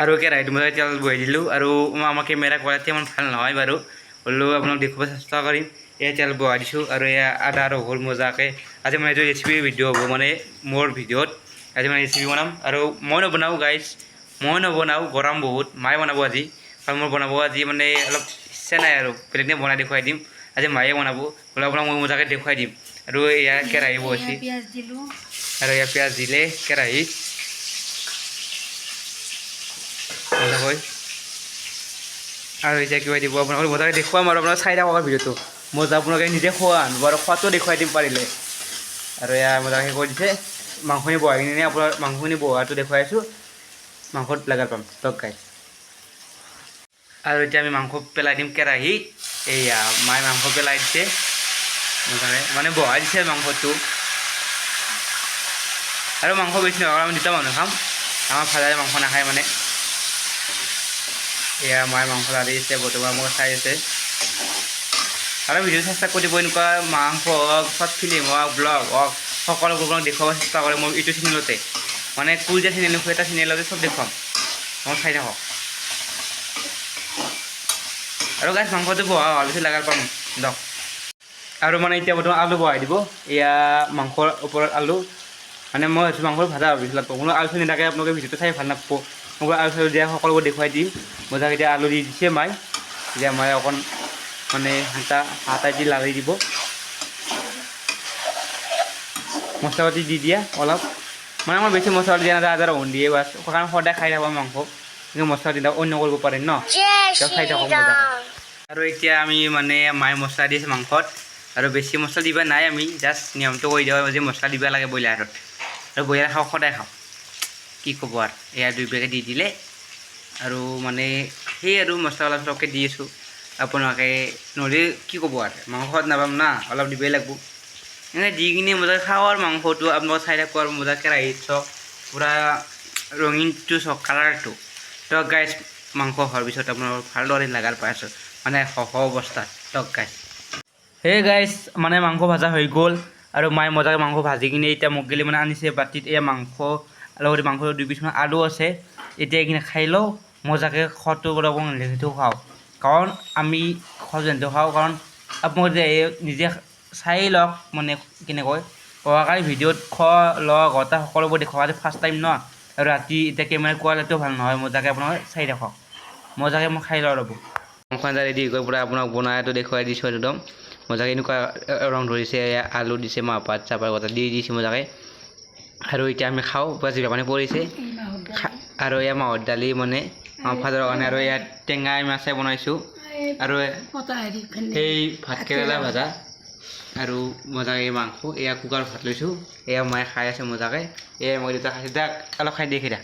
আৰু কেৰাহীটো মই তেল বহাই দিলোঁ আৰু আমাৰ কেমেৰা কোৱালিটি ইমান ভাল নহয় বাৰু হ'লেও আপোনাক দেখুৱাব চেষ্টা কৰিম এয়া তেল বহাই দিছোঁ আৰু এয়া আদা ৰহুন মজাকৈ আজি মানে এইটো ৰেচিপি ভিডিঅ' হ'ব মানে মোৰ ভিডিঅ'ত আজি মানে ৰেচিপি বনাম আৰু মই নবনাওঁ গাইজ মই নবনাওঁ গৰম বহুত মায়ে বনাব আজি কাৰণ মোৰ বনাব আজি মানে অলপ ইচ্ছা নাই আৰু বেলেগ দিনা বনাই দেখুৱাই দিম আজি মায়ে বনাব বোলে আপোনাক মই মজাকৈ দেখুৱাই দিম আৰু এয়া কেৰাহী বহাইছে আৰু এয়া পিঁয়াজ দিলে কেৰাহীত মজাকৈ আৰু এতিয়া কিবা দিব আপোনালোকে মজাকৈ দেখুৱাম আৰু আপোনালোকে চাই থাকক ভিডিঅ'টো মজা আপোনালোকে নিজে খোৱা আনিব আৰু খোৱাটো দেখুৱাই দিম পাৰিলে আৰু এয়া মজাকৈ কৈ দিছে মাংসখিনি বহাই কিনে আপোনাৰ মাংসখিনি বহাটো দেখুৱাই আছোঁ মাংসত লাগাৰ পাম লগ গাই আৰু এতিয়া আমি মাংস পেলাই দিম কেৰাহীত এয়া মায়ে মাংস পেলাই দিছে মজাকৈ মানে বহাই দিছে মাংসটো আৰু মাংস বেছি নহয় আমি দুটা মানুহ খাম আমাৰ ফাদাৰে মাংস নাখায় মানে এয়া মায়ে মাংস ৰান্ধি দিছে বৰ্তমান মোক চাই আছে আৰু ভিডিঅ' চেষ্টা কৰি দিব এনেকুৱা মাংস হওক শ্বৰ্ট ফিল্ম হওক ব্লগ হওক সকলোবোৰ দেখুৱাব চেষ্টা কৰে মোৰ ইউটিউব চেনেলতে মানে কুলজা চেনেল এটা চেনেলতে চব দেখুৱাম মই চাই থাকক আৰু গাছ মাংসটো বহা হোৱাৰ পিছত লাগাৰ পাম দক আৰু মানে এতিয়া বৰ্তমান আলু বহাই দিব এয়া মাংসৰ ওপৰত আলু মানে মই ভাবিছোঁ মাংসৰ ভাজা ভাবিছোঁ লাগব কোনো আলু নিদাকে আপোনালোকে ভিডিঅ'টো চাই ভাল নাপাব মোক আলু চালু দিয়া সকলোবোৰ দেখুৱাই দিম মজাকৈ এতিয়া আলু দি দিছে মায়ে এতিয়া মায়ে অকণ মানে হাতাই দি লাৰি দিব মছলা পাতি দি দিয়া অলপ মানে আমাৰ বেছি মছলা দিয়া নাযায় আদা ৰহুন দিয়ে বাছ কাৰণ সদায় খাই থাকোঁ মাংস কিন্তু মছলা দিলে অন্য কৰিব পাৰে ন খাই থাকক মজাকৈ আৰু এতিয়া আমি মানে মায়ে মছলা দিছে মাংসত আৰু বেছি মছলা দিব নাই আমি জাষ্ট নিয়মটো কৰি দিওঁ যে মছলা দিব লাগে ব্ৰইলাৰত আৰু ব্ৰইলাৰ খাওঁ সদায় খাওঁ কি ক'ব আৰু এয়া 2 পেকেট দি দিলে আৰু মানে সেই আৰু মছলা অলপ চলপকৈ দি আছোঁ আপোনালোকে নহ'লে কি ক'ব আৰু মাংসত নাপাম না অলপ দিবই লাগিব এনেকৈ দি কিনে মজাকৈ খাওঁ আৰু মাংসটো আপোনালোকে চাই থাকোঁ আৰু মজা কেৰাহীত চাওক পূৰা ৰঙীনটো চাওক কালাৰটো তো গাইজ মাংস হোৱাৰ পিছত আপোনালোকৰ ভালদৰে লাগাৰ পাই আছোঁ মানে অৱস্থাত তক গাইজ সেই গাইজ মানে মাংস ভাজা হৈ গ'ল আৰু মায়ে মজাকৈ মাংস ভাজি কিনে এতিয়া মোক গেলি মানে আনিছে বাতিত এয়া মাংস লগতে মাংস 2 পিচমান আলু আছে এতিয়া এইখিনি খাই লওঁ মজাকৈ খোৱাটো অকণ লেখিটো খাওঁ কাৰণ আমি খোৱাটো খাওঁ কাৰণ আপোনালোকে নিজে চাই লওক মানে কেনেকৈ অহাকালি ভিডিঅ'ত খোৱা লোৱা ঘটা সকলোবোৰ দেখুৱাই ফাৰ্ষ্ট টাইম ন আৰু ৰাতি এতিয়া কেমেৰা কোৱালিটিও ভাল নহয় মজাকৈ আপোনালোকে চাই থাকক মজাকৈ মই খাই লওঁ ৰ'ব মাংস ৰেডি কৰি পূৰা আপোনাক বনাইটো দেখুৱাই দিছোঁ একদম মজাকৈ এনেকুৱা ৰং ধৰিছে আলু দিছে মাহপাত চাহপাত গোটা দি দিছে মজাকৈ আৰু এতিয়া আমি খাওঁ পূৰা জিভা পানী পৰিছে আৰু এয়া মাহৰ দালি মানে ফাদাৰৰ কাৰণে আৰু ইয়াত টেঙাই মাছে বনাইছোঁ আৰু সেই ভাতকেৰেলা ভাজা আৰু মজাকৈ মাংস এয়া কুকাৰত ভাত লৈছোঁ এয়া মায়ে খাই আছে মজাকৈ এয়া মই দুটা খাইছোঁ তাক অলপ খাই দিয়ে খেদা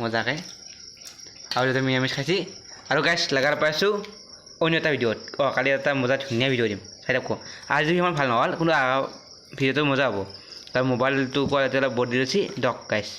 মজাকৈ আৰু দুটা নিৰামিষ খাইছে আৰু গাইজ লাগাৰ পাইছোঁ অন্য এটা ভিডিঅ'ত কালি এটা মজা ধুনীয়া ভিডিঅ' দিম চাই থাকক আজি ইমান ভাল নহ'ল কিন্তু ভিডিঅ'টো মজা হ'ব তাৰ মোবাইলটো কোৱালিটি অলপ বদলি লৈছে দক গাইজ